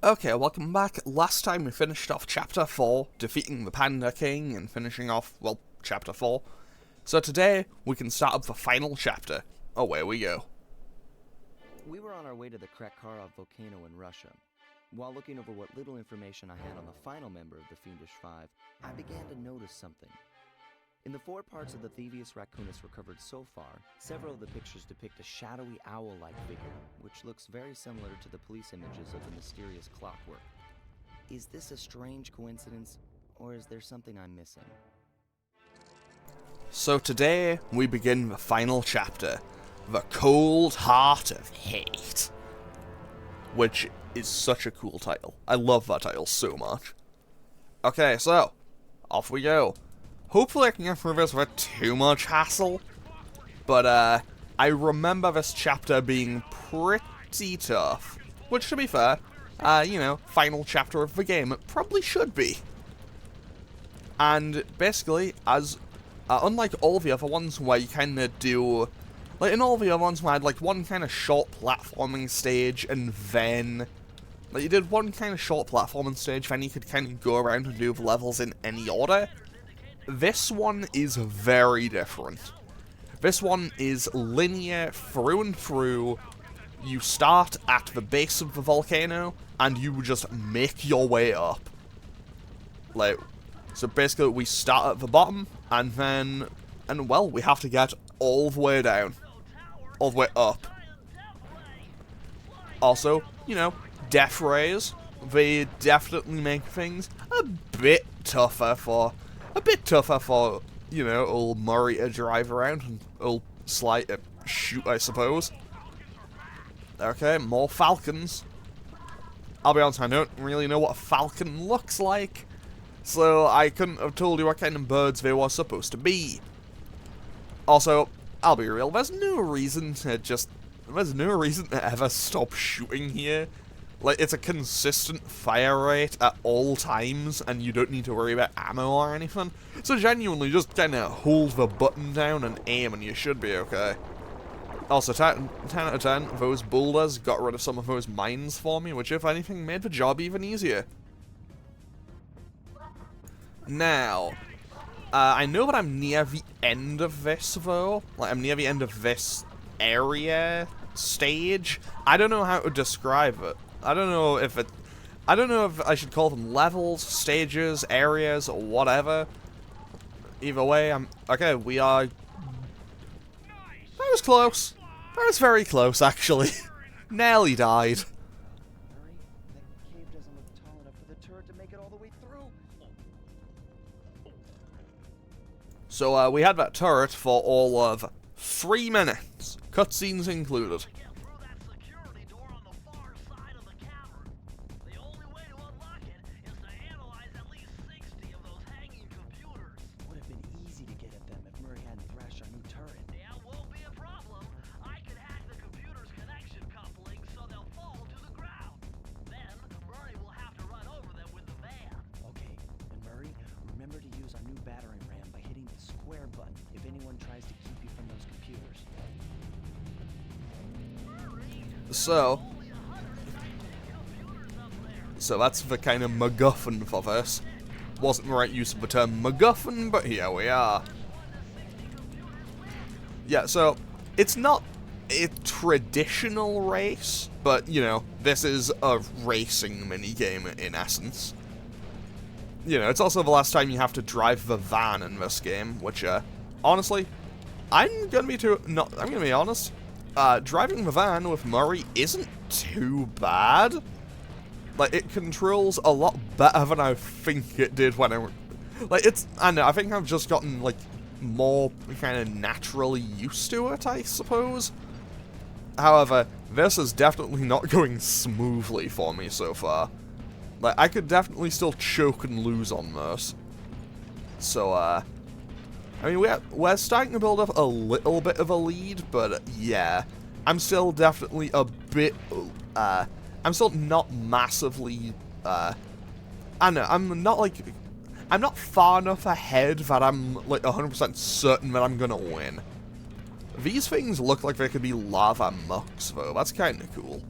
Okay, welcome back. Last time we finished off Chapter 4, defeating the Panda King and finishing off, well, Chapter 4. So today, we can start up the final chapter. Away we go. We were on our way to the Krakkarov volcano in Russia. While looking over what little information I had on the final member of the Fiendish Five, I began to notice something. In the 4 parts of the Thievius Raccoonus recovered so far, several of the pictures depict a shadowy owl-like figure, which looks very similar to the police images of the mysterious Clockwerk. Is this a strange coincidence, or is there something I'm missing? So today, we begin the final chapter, The Cold Heart of Hate. Which is such a cool title. I love that title so much. Okay, so, off we go. Hopefully I can get through this without too much hassle, but I remember this chapter being pretty tough, which to be fair, you know, final chapter of the game, it probably should be. And basically, as unlike all the other ones where you kind of do, like in all the other ones where I had like one kind of short platforming stage and then, like you did one kind of short platforming stage, then you could kind of go around and do the levels in any order. This one is very different. This one is linear through and through. You start at the base of the volcano, and you just make your way up. Like, so basically we start at the bottom, and then, well, we have to get all the way down. All the way up. Also, you know, death rays, they definitely make things a bit tougher for, you know, old Murray to drive around and old Sly to shoot, I suppose. Okay, more falcons. I'll be honest, I don't really know what a falcon looks like, so I couldn't have told you what kind of birds they were supposed to be. Also, I'll be real, there's no reason to ever stop shooting here. Like, it's a consistent fire rate at all times, and you don't need to worry about ammo or anything. So genuinely, just kind of hold the button down and aim, and you should be okay. Also, 10 out of 10, those boulders got rid of some of those mines for me, which, if anything, made the job even easier. Now, I know that I'm near the end of this, though. Like, I'm near the end of this area stage. I don't know how to describe it. I don't know if I should call them levels, stages, areas, or whatever. Either way, okay, we are... That was close. That was very close, actually. Nearly died. That cave doesn't look tall enough for the turret to make it all the way through. So, we had that turret for all of 3 minutes. Cutscenes included. So that's the kind of MacGuffin for this. Wasn't the right use of the term MacGuffin, but here we are. Yeah, so it's not a traditional race, but, you know, this is a racing minigame in essence. You know, it's also the last time you have to drive the van in this game, which, honestly, I'm gonna be honest. Driving the van with Murray isn't too bad. Like, it controls a lot better than I think it did when I don't know, I think I've just gotten, like, more kind of naturally used to it, I suppose. However, this is definitely not going smoothly for me so far. Like, I could definitely still choke and lose on this. So, I mean, we're starting to build up a little bit of a lead, but yeah, I'm still definitely a bit, I'm still not massively, I don't know, I'm not far enough ahead that I'm, like, 100% certain that I'm gonna win. These things look like they could be lava mucks, though. That's kind of cool.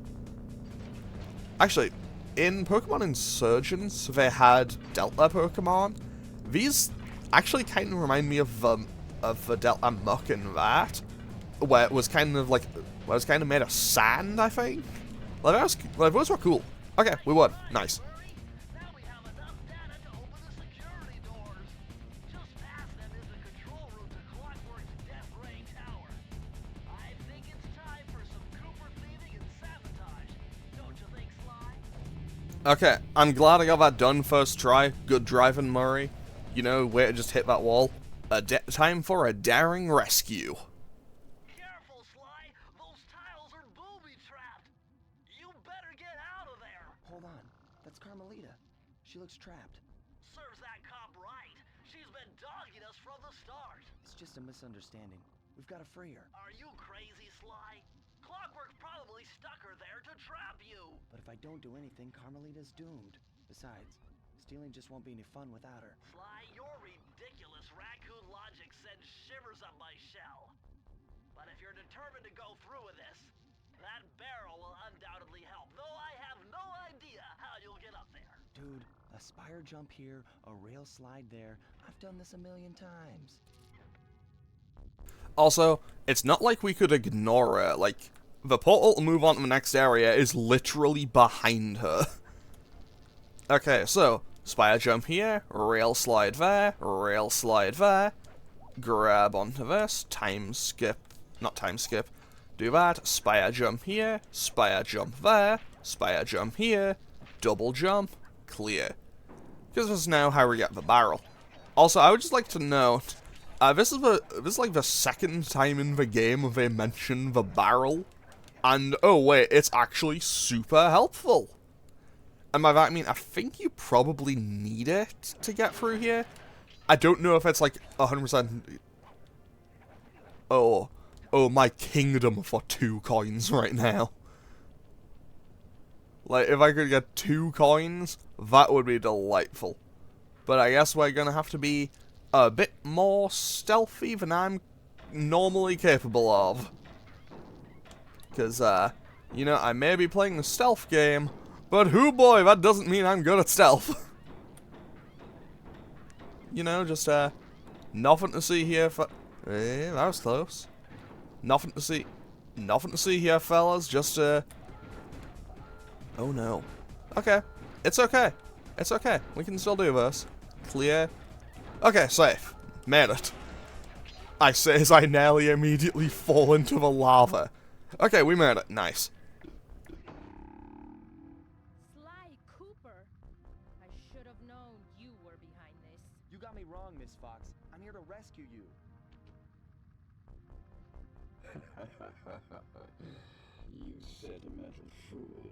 Actually, in Pokemon Insurgents, they had Delta Pokemon. These actually kind of remind me of the Delta Muck in that, where it was kind of made of sand, I think. Like, those were cool. Okay, we won. Nice. Now we have enough data to open the security doors. Just past them is a control room to Clockwerk's Death Ray Tower. I think it's time for some Cooper thieving and sabotage. Don't you think, Sly? Okay, I'm glad I got that done first try. Good driving, Murray. You know, way to just hit that wall. Time for a daring rescue. Careful, Sly. Those tiles are booby-trapped. You better get out of there. Hold on. That's Carmelita. She looks trapped. Serves that cop right. She's been dogging us from the start. It's just a misunderstanding. We've got to free her. Are you crazy, Sly? Clockwerk probably stuck her there to trap you. But if I don't do anything, Carmelita's doomed. Besides, stealing just won't be any fun without her. Sly, your ridiculous raccoon logic sends shivers up my shell. But if you're determined to go through with this, that barrel will undoubtedly help, though I have no idea how you'll get up there. Dude, a spire jump here, a rail slide there. I've done this a million times. Also, it's not like we could ignore her. Like, the portal to move on to the next area is literally behind her. Okay, so, spire jump here, rail slide there, rail slide there, grab onto this, time skip, not time skip, do that, spire jump here, spire jump there, spire jump here, double jump, clear. Because this is now how we get the barrel. Also, I would just like to note, this is like the second time in the game they mention the barrel, and oh wait, it's actually super helpful. And by that I mean, I think you probably need it to get through here. I don't know if it's like 100%. Oh, my kingdom for 2 coins right now. Like, if I could get 2 coins, that would be delightful. But I guess we're gonna have to be a bit more stealthy than I'm normally capable of. Because, you know, I may be playing the stealth game, but hoo boy, that doesn't mean I'm good at stealth. You know, just, nothing to see here for... that was close. Nothing to see here, fellas, just, Oh no. Okay. It's okay. It's okay. We can still do this. Clear. Okay, safe. Made it. I say as I nearly immediately fall into the lava. Okay, we made it. Nice. Sly Cooper. I should have known you were behind this. You got me wrong, Miss Fox. I'm here to rescue you. You sentimental fool.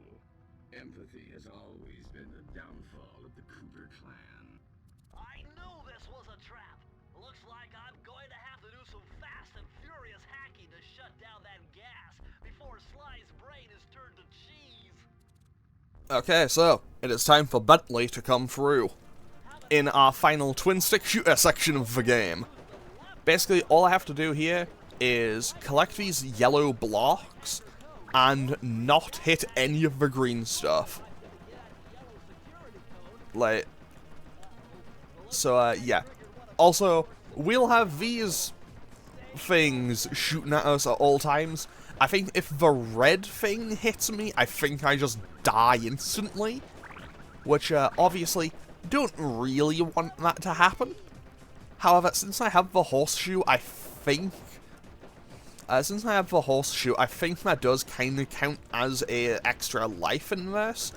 Empathy has always been the downfall of the Cooper clan. I knew this was a trap. Looks like I'm going to have to do some fast and furious hacking to shut down that gas before Sly's brain is turned to cheese. Okay, so, it is time for Bentley to come through. In our final twin-stick shooter section of the game. Basically, all I have to do here is collect these yellow blocks and not hit any of the green stuff. Like, so, yeah. Also, we'll have these things shooting at us at all times. I think if the red thing hits me, I think I just die instantly. Which, obviously, don't really want that to happen. However, since I have the horseshoe, I think that does kind of count as a extra life in this.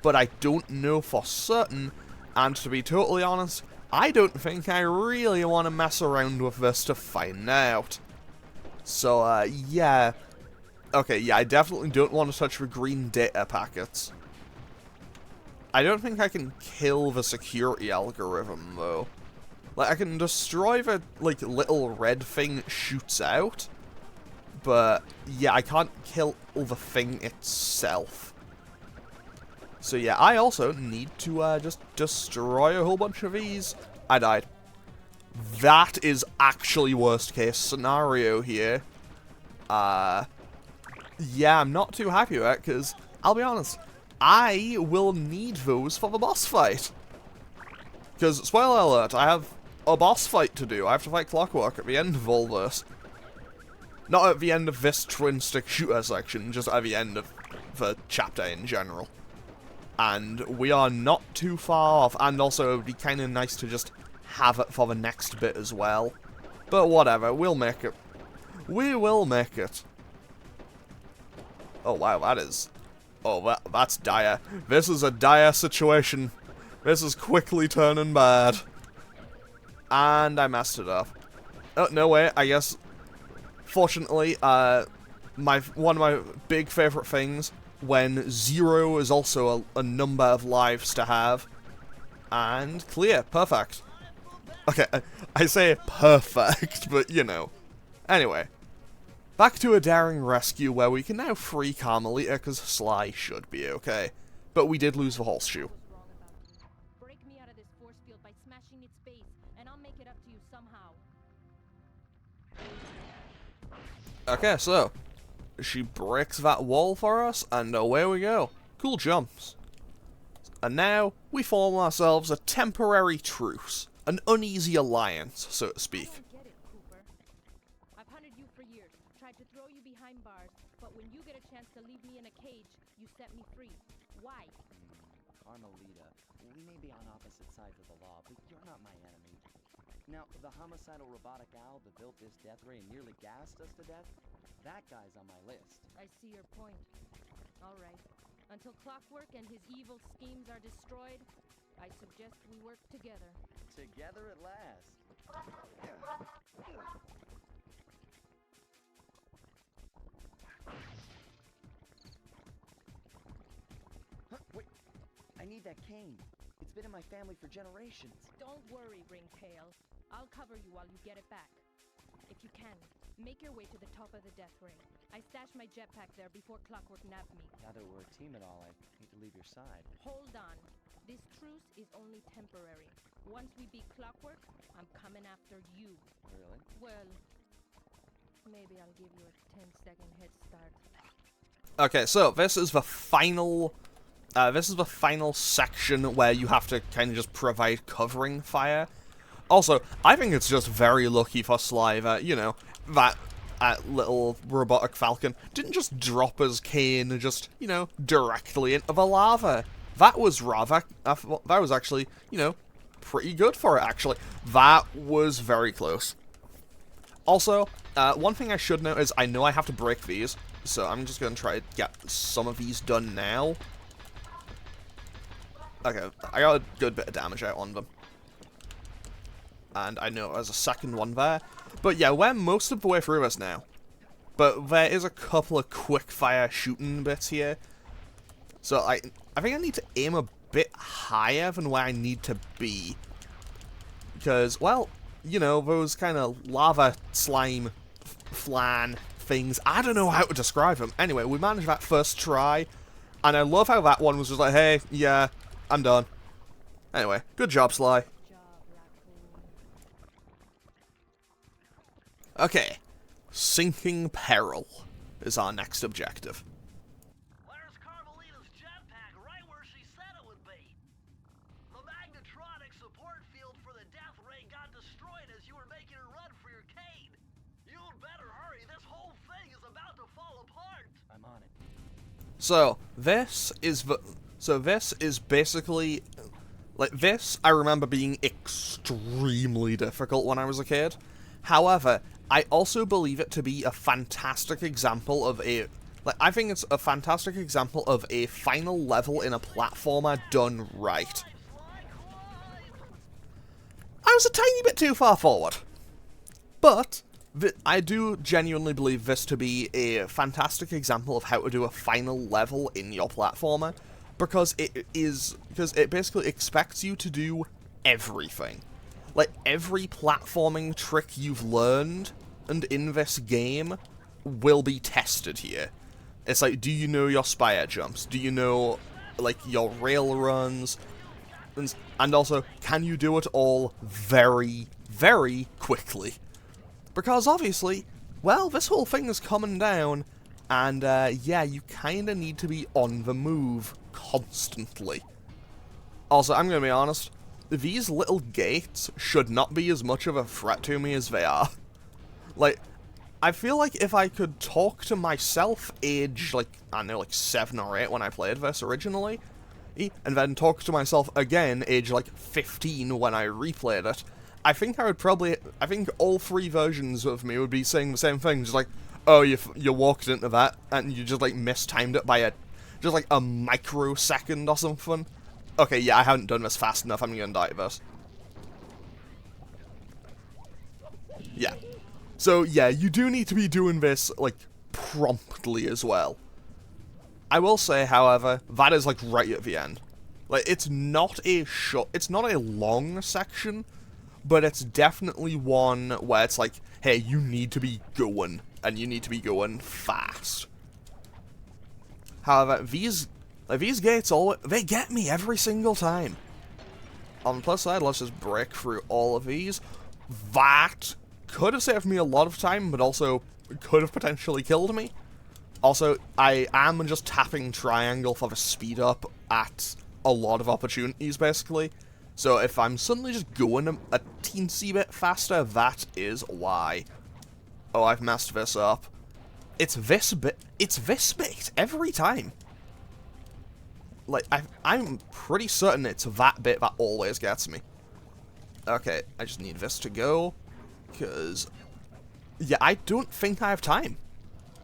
But I don't know for certain, and to be totally honest, I don't think I really want to mess around with this to find out. So, yeah. Okay, yeah, I definitely don't want to touch the green data packets. I don't think I can kill the security algorithm, though. Like, I can destroy the, like, little red thing that shoots out. But, yeah, I can't kill the thing itself. So, yeah, I also need to, just destroy a whole bunch of these. I died. That is actually worst case scenario here. Yeah, I'm not too happy with it, because, I'll be honest, I will need those for the boss fight. Because, spoiler alert, I have a boss fight to do. I have to fight Clockwerk at the end of all this. Not at the end of this twin-stick shooter section, just at the end of the chapter in general. And we are not too far off, and also it would be kind of nice to just have it for the next bit as well. But whatever, we'll make it. We will make it. Oh wow, that is... Oh, that's dire. This is a dire situation. This is quickly turning bad. And I messed it up. Oh, no way, I guess... Fortunately, one of my big favourite things, when 0 is also a number of lives to have. And clear, perfect. Okay, I say perfect, but you know. Anyway, back to a daring rescue where we can now free Carmelita, because Sly should be okay. But we did lose the horseshoe. Break me out of this force field by smashing its base, and I'll make it up to you somehow. Okay, so, she breaks that wall for us, and away we go. Cool jumps. And now, we form ourselves a temporary truce. An uneasy alliance, so to speak. I don't get it, Cooper. I've hunted you for years, tried to throw you behind bars, but when you get a chance to leave me in a cage, you set me free. Why? Carmelita, we may be on opposite sides of the law, but you're not my enemy. Now, the homicidal robotic owl that built this death ray and nearly gassed us to death, that guy's on my list. I see your point. All right. Until Clockwerk and his evil schemes are destroyed, I suggest we work together. Together at last. Huh, wait, I need that cane. It's been in my family for generations. Don't worry, Ringtail. I'll cover you while you get it back. If you can, make your way to the top of the death ray. I stashed my jetpack there before Clockwerk nabbed me. Now that we're a team and all, I hate to leave your side. Hold on. This truce is only temporary. Once we beat Clockwerk, I'm coming after you. Really? Well, maybe I'll give you a 10-second head start. Okay, so this is the final section where you have to kind of just provide covering fire. Also, I think it's just very lucky for Sly that, you know, that little robotic falcon didn't just drop his cane just, you know, directly into the lava. That was actually, you know, pretty good for it, actually. That was very close. Also, one thing I should note is I know I have to break these, so I'm just going to try to get some of these done now. Okay, I got a good bit of damage out on them. And I know there's a second one there. But yeah, we're most of the way through this now. But there is a couple of quick fire shooting bits here. So I think I need to aim a bit higher than where I need to be. Because, well, you know, those kind of lava slime flan things, I don't know how to describe them. Anyway, we managed that first try. And I love how that one was just like, hey, yeah, I'm done. Anyway, good job, Sly. Okay, Sinking Peril is our next objective. Where's Carmelita's jetpack? Right where she said it would be. The magnetronic support field for the death ray got destroyed as you were making a run for your cane. You'd better hurry. This whole thing is about to fall apart. I'm on it. So this is basically like this. I remember being extremely difficult when I was a kid. However, I also believe it to be a fantastic example of I think it's a fantastic example of a final level in a platformer done right. I was a tiny bit too far forward. But I do genuinely believe this to be a fantastic example of how to do a final level in your platformer, because it basically expects you to do everything. Like, every platforming trick you've learned and in this game will be tested here. It's like, do you know your spire jumps? Do you know, like, your rail runs? And also, can you do it all very, very quickly? Because obviously, well, this whole thing is coming down And, yeah, you kinda need to be on the move constantly. Also, I'm gonna be honest, these little gates should not be as much of a threat to me as they are. Like, I feel like if I could talk to myself age, like, I don't know, like 7 or 8 when I played this originally, and then talk to myself again age, like, 15 when I replayed it, I think I think all 3 versions of me would be saying the same thing, just like, oh, you walked into that, and you just, like, mistimed it by just, like, a microsecond or something. Okay, yeah, I haven't done this fast enough, I'm gonna die to this. Yeah. So, yeah, you do need to be doing this, like, promptly as well. I will say, however, that is, like, right at the end. Like, it's not a long section, but it's definitely one where it's like, hey, you need to be going, and you need to be going fast. However, these gates, they get me every single time. On the plus side, let's just break through all of these. That could have saved me a lot of time, but also could have potentially killed me. Also, I am just tapping triangle for the speed up at a lot of opportunities, basically. So if I'm suddenly just going a teensy bit faster, that is why. Oh, I've messed this up. It's this bit every time. Like, I'm pretty certain it's that bit that always gets me. Okay, I just need this to go. Because, yeah, I don't think I have time.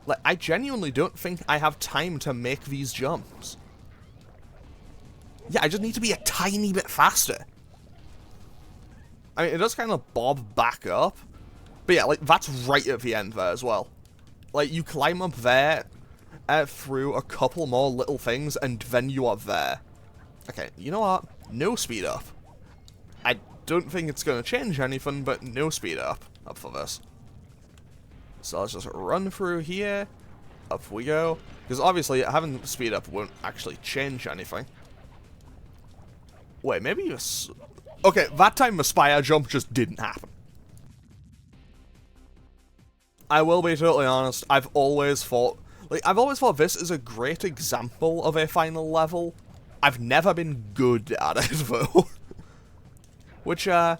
Like, I genuinely don't think I have time to make these jumps. Yeah, I just need to be a tiny bit faster. I mean, it does kind of bob back up. But yeah, like, that's right at the end there as well. Like, you climb up there through a couple more little things, and then you are there. Okay, you know what? No speed up. I don't think it's going to change anything, but no speed up for this. So let's just run through here. Up we go. Because obviously, having speed up won't actually change anything. Wait, maybe you... Okay, that time the spire jump just didn't happen. I will be totally honest, I've always thought this is a great example of a final level. I've never been good at it, though. Which, I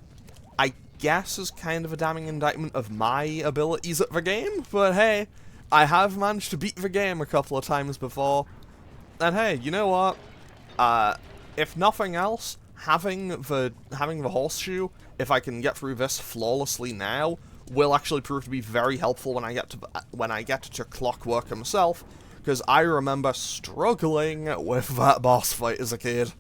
guess is kind of a damning indictment of my abilities at the game, but hey, I have managed to beat the game a couple of times before. And hey, you know what? If nothing else, having the horseshoe, if I can get through this flawlessly now, will actually prove to be very helpful when I get to Clockwerk himself, because I remember struggling with that boss fight as a kid,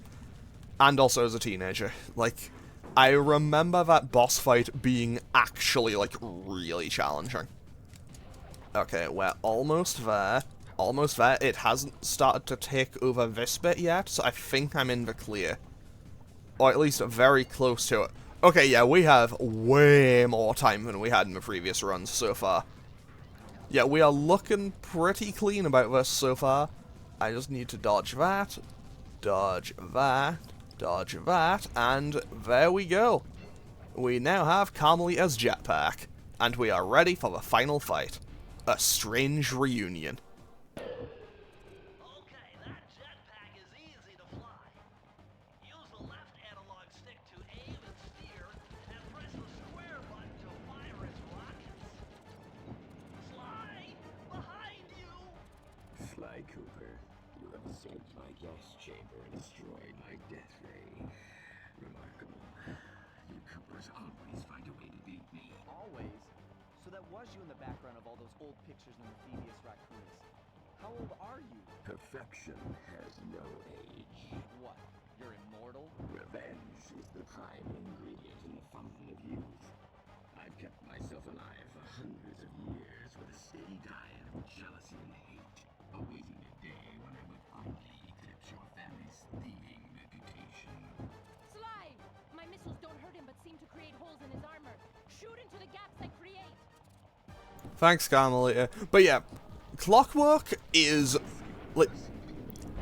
and also as a teenager. Like, I remember that boss fight being actually, like, really challenging. Okay, we're almost there. Almost there. It hasn't started to take over this bit yet, so I think I'm in the clear. Or at least very close to it. Okay, yeah, we have way more time than we had in the previous runs so far. Yeah, we are looking pretty clean about this so far. I just need to dodge that, dodge that, dodge that, and there we go. We now have Carmelita's jetpack, and we are ready for the final fight. A strange reunion. Okay, that jetpack is easy to fly. Use the left analog stick to aim and steer, and press the square button to fire its rockets. Sly, behind you! Sly Cooper, you have escaped my gas chamber and destroyed my death ray. Remarkable. You Coopers always find a way to beat me. Always. So that was you in the background of all those old pictures in the Thievius Raccoonus. How old are you? Perfection has no age. What? You're immortal? Revenge is the prime ingredient in the fountain of youth. I've kept myself alive for hundreds of years with a steady diet of jealousy and hate, awaiting a day when I would finally eclipse your family's thieving reputation. Sly! My missiles don't hurt him but seem to create holes in his armor. Shoot into the gaps I create! Thanks, Carmelita. But yeah, Clockwerk is... like...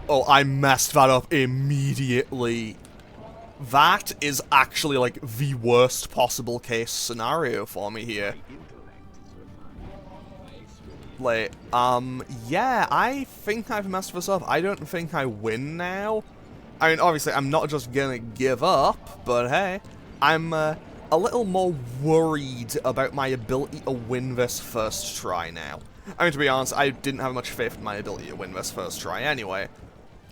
Oh, I messed that up immediately. That is actually, like, the worst possible case scenario for me here. Intellect is refined. My experience Yeah, I think I've messed this up. I don't think I win now. I mean, obviously, I'm not just gonna give up, but hey, I'm, a little more worried about my ability to win this first try now. I mean, to be honest, I didn't have much faith in my ability to win this first try anyway.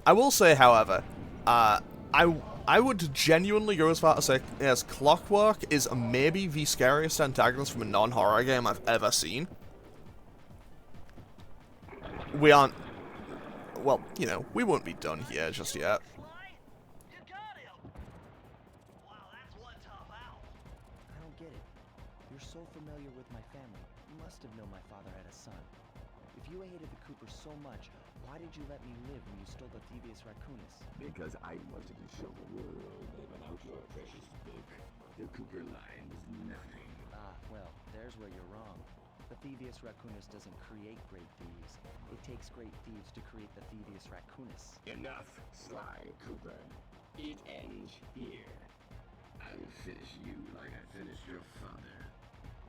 I will say, however, I would genuinely go as far to say, yes, Clockwerk is maybe the scariest antagonist from a non-horror game I've ever seen. We aren't... Well, you know, we won't be done here just yet. Sly, you got him. Wow, that's one tough owl. I don't get it. You're so familiar with my family. You must have known my father had a son. If you hated the Coopers so much, why did you let me live when you stole the Thievius Raccoonus? Because I wanted to show the world that without your precious book, the Cooper line was nothing. Ah, well, there's where you're wrong. The Thievius Raccoonus doesn't create great thieves. It takes great thieves to create the Thievius Raccoonus. Enough, Sly Cooper. It ends here. I will finish you like I finished your father.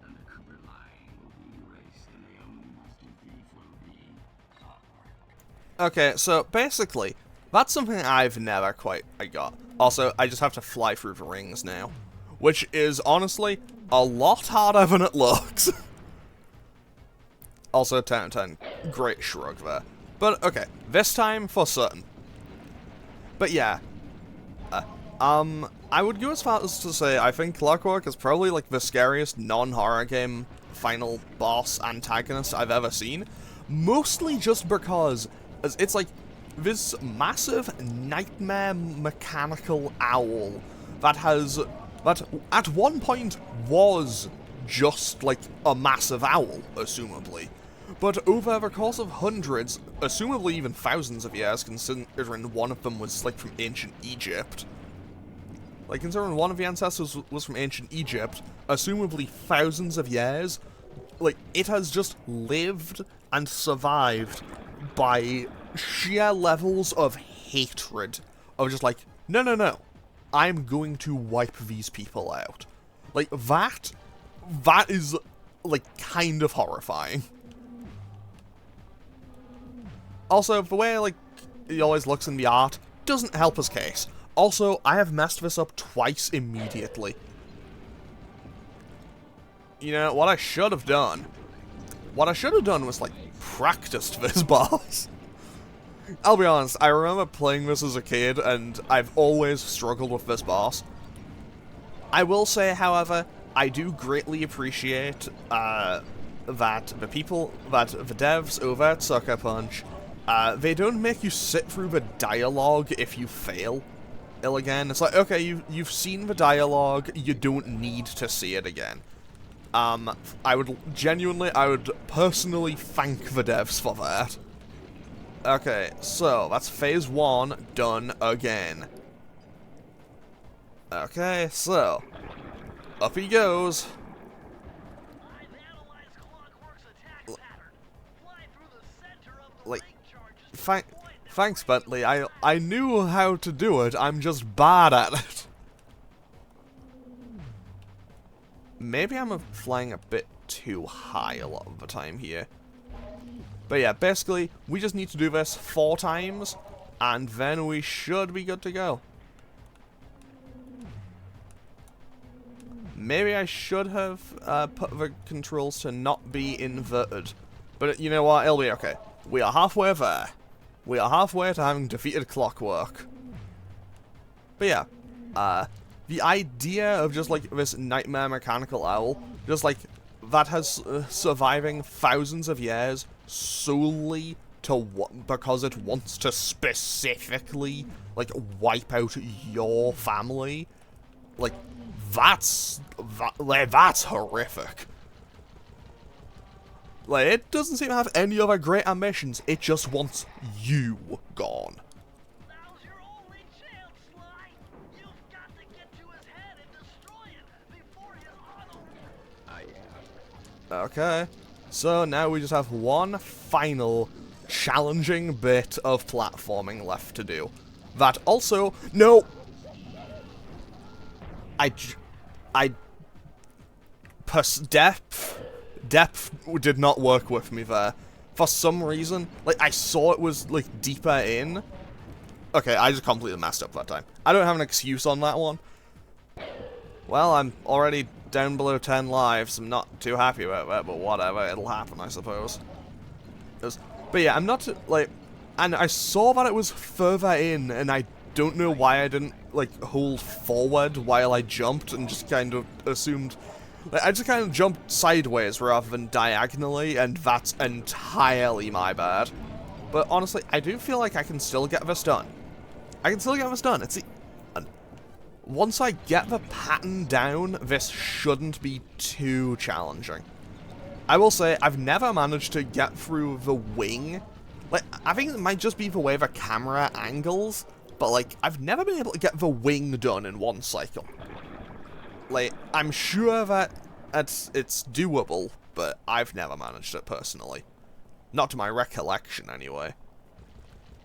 And the Cooper line will be erased, and the only master thief will be Clockwerk. Okay, so basically, that's something I've never quite got. Also, I just have to fly through the rings now, which is honestly a lot harder than it looks. Also, 10 out of 10, great shrug there. But okay, this time for certain. But yeah, I would go as far as to say I think Clockwerk is probably like the scariest non-horror game final boss antagonist I've ever seen. Mostly just because it's like this massive nightmare mechanical owl that at one point was just like a massive owl, assumably. But over the course of hundreds, assumably even thousands of years, considering one of them was like from ancient Egypt. Like, considering one of the ancestors was from ancient Egypt, assumably thousands of years, like, it has just lived and survived by sheer levels of hatred. Of just like, no, I'm going to wipe these people out. Like, that is, like, kind of horrifying. Also, the way, like, he always looks in the art doesn't help his case. Also, I have messed this up twice immediately. You know, what I should have done was, like, practiced this boss. I'll be honest, I remember playing this as a kid, and I've always struggled with this boss. I will say, however, I do greatly appreciate, that the devs over at Sucker Punch, they don't make you sit through the dialogue if you fail. Again, it's like, okay, you've seen the dialogue, you don't need to see it again. I would personally thank the devs for that. Okay, so that's phase 1 done again. Okay, so up he goes. I've analyzed Clockwerk's attack pattern. Fly through the center of the Like, ring charges. Thanks, Bentley. I knew how to do it, I'm just bad at it. Maybe I'm flying a bit too high a lot of the time here. But yeah, basically, we just need to do this 4 times, and then we should be good to go. Maybe I should have put the controls to not be inverted. But you know what, it'll be okay. We are halfway there. We are halfway to having defeated Clockwerk. But yeah, the idea of just like this nightmare mechanical owl, just like that has surviving thousands of years solely to because it wants to specifically like wipe out your family, like that's horrific. Like, it doesn't seem to have any other great ambitions, it just wants you gone. Now's your only chance, Sly. You've got to get to his head and destroy it before his auto. I am. Okay, so now we just have one final challenging bit of platforming left to do. That also, no! Depth Depth did not work with me there. For some reason, like, I saw it was, like, deeper in. Okay, I just completely messed up that time. I don't have an excuse on that one. Well, I'm already down below 10 lives. I'm not too happy about that, but whatever. It'll happen, I suppose. But yeah, I'm not, like... And I saw that it was further in, and I don't know why I didn't, like, hold forward while I jumped and just kind of assumed... Like, I just kind of jumped sideways rather than diagonally, and that's entirely my bad. But honestly, I do feel like I can still get this done. I can still get this done. It's once I get the pattern down, this shouldn't be too challenging. I will say, I've never managed to get through the wing. Like, I think it might just be the way the camera angles, but, like, I've never been able to get the wing done in one cycle. Like, I'm sure that it's doable, but I've never managed it personally. Not to my recollection, anyway.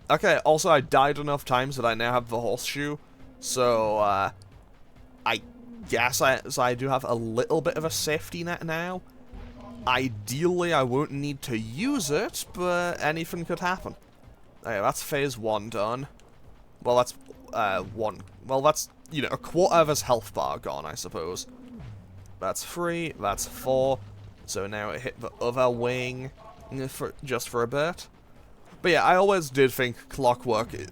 Okay, also, I died enough times that I now have the horseshoe, so, I guess I do have a little bit of a safety net now. Ideally, I won't need to use it, but anything could happen. Okay, that's phase 1 done. Well, that's, well, that's, you know, a quarter of his health bar gone, I suppose. That's 3, that's 4. So now it hit the other wing just for a bit. But yeah, I always did think Clockwerk...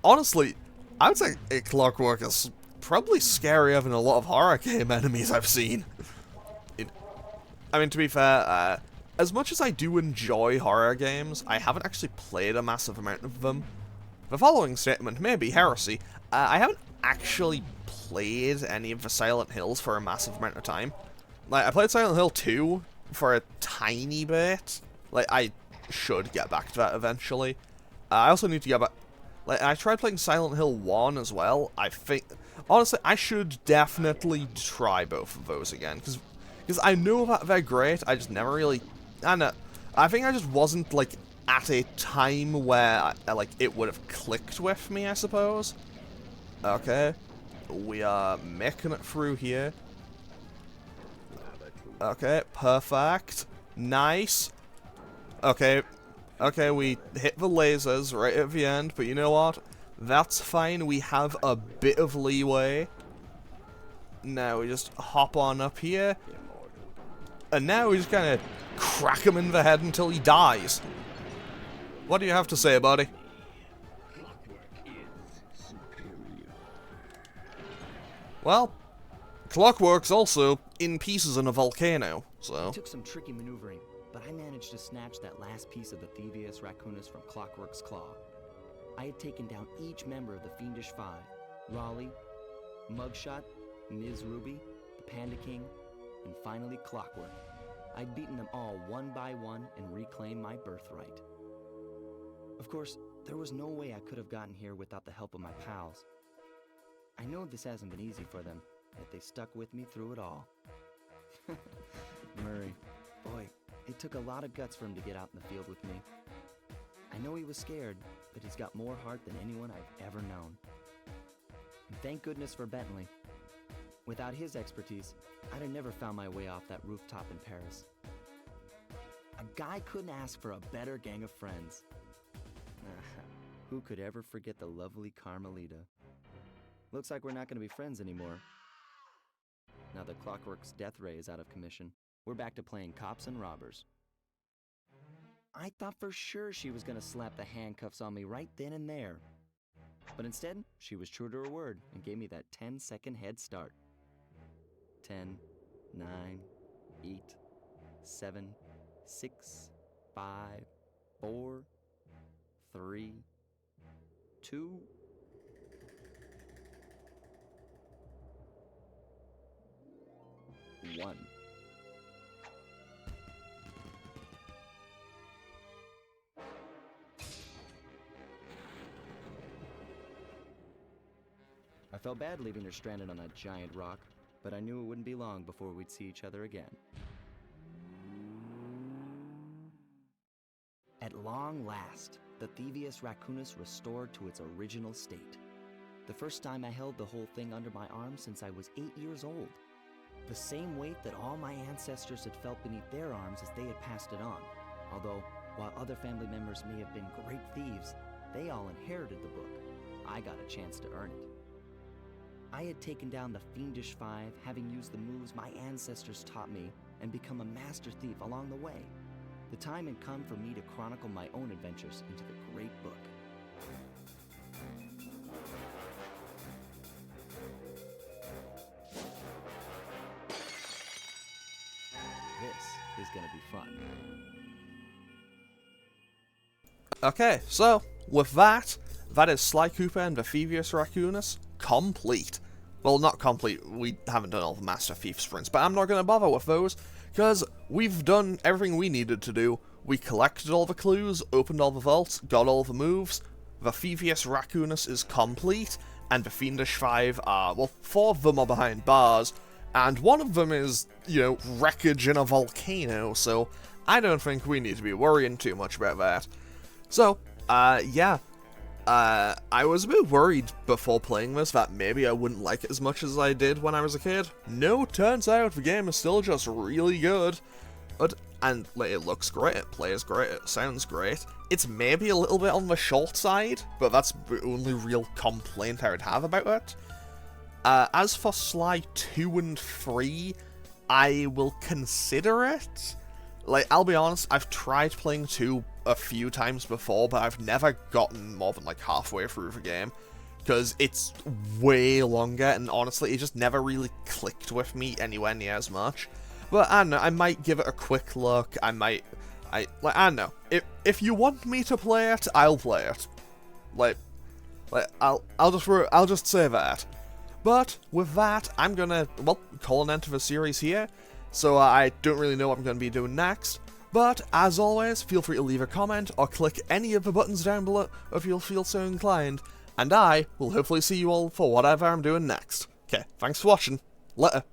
Honestly, I would say Clockwerk is probably scarier than a lot of horror game enemies I've seen. I mean, to be fair, as much as I do enjoy horror games, I haven't actually played a massive amount of them. The following statement may be heresy. I haven't actually played any of the Silent Hills for a massive amount of time. Like, I played Silent Hill 2 for a tiny bit. Like, I should get back to that eventually. I also need to get back... Like, I tried playing Silent Hill 1 as well. I think... Honestly, I should definitely try both of those again, because I know that they're great, I just never really... I think I just wasn't, like, at a time where, like, it would have clicked with me, I suppose. Okay. We are making it through here. Okay, perfect. Nice. Okay. Okay, we hit the lasers right at the end, but you know what? That's fine, we have a bit of leeway. Now we just hop on up here. And now we just kind of crack him in the head until he dies. What do you have to say, buddy? Well, Clockwerk's also in pieces in a volcano, so... It took some tricky maneuvering, but I managed to snatch that last piece of the Thievius Raccoonus from Clockwerk's claw. I had taken down each member of the Fiendish Five. Raleigh, Mugshot, Ms. Ruby, the Panda King, and finally Clockwerk. I'd beaten them all one by one and reclaimed my birthright. Of course, there was no way I could have gotten here without the help of my pals. I know this hasn't been easy for them, yet they stuck with me through it all. Murray, boy, it took a lot of guts for him to get out in the field with me. I know he was scared, but he's got more heart than anyone I've ever known. And thank goodness for Bentley. Without his expertise, I'd have never found my way off that rooftop in Paris. A guy couldn't ask for a better gang of friends. Who could ever forget the lovely Carmelita? Looks like we're not going to be friends anymore. Now that Clockwerk's death ray is out of commission, we're back to playing cops and robbers. I thought for sure she was going to slap the handcuffs on me right then and there. But instead, she was true to her word and gave me that 10-second head start. 10, 9, 8, 7, 6, 5, 4, 3, 2... 1. I felt bad leaving her stranded on that giant rock, but I knew it wouldn't be long before we'd see each other again. At long last, the Thievius Raccoonus restored to its original state. The first time I held the whole thing under my arm since I was 8 years old. The same weight that all my ancestors had felt beneath their arms as they had passed it on. Although, while other family members may have been great thieves, they all inherited the book. I got a chance to earn it. I had taken down the Fiendish Five, having used the moves my ancestors taught me, and become a master thief along the way. The time had come for me to chronicle my own adventures into the great book. This is gonna be fun. Okay, so, with that is Sly Cooper and the Thievius Raccoonus complete. Well, not complete, we haven't done all the Master Thief sprints, but I'm not going to bother with those, because we've done everything we needed to do. We collected all the clues, opened all the vaults, got all the moves, the Thievius Raccoonus is complete, and the Fiendish Five are, well, 4 of them are behind bars, and one of them is, you know, wreckage in a volcano, so I don't think we need to be worrying too much about that. So, yeah. I was a bit worried before playing this that maybe I wouldn't like it as much as I did when I was a kid. No, turns out the game is still just really good. And like, it looks great, it plays great, it sounds great. It's maybe a little bit on the short side, but that's the only real complaint I would have about it. As for Sly 2 and 3, I will consider it. Like, I'll be honest, I've tried playing 2 a few times before, but I've never gotten more than like halfway through the game, because it's way longer, and honestly, it just never really clicked with me anywhere near as much. But I don't know, I might give it a quick look, I don't know, if you want me to play it, I'll play it. I'll just say that. But with that, I'm gonna, well, call an end to the series here. So I don't really know what I'm going to be doing next, but as always, feel free to leave a comment or click any of the buttons down below if you'll feel so inclined, and I will hopefully see you all for whatever I'm doing next. Okay, thanks for watching, later.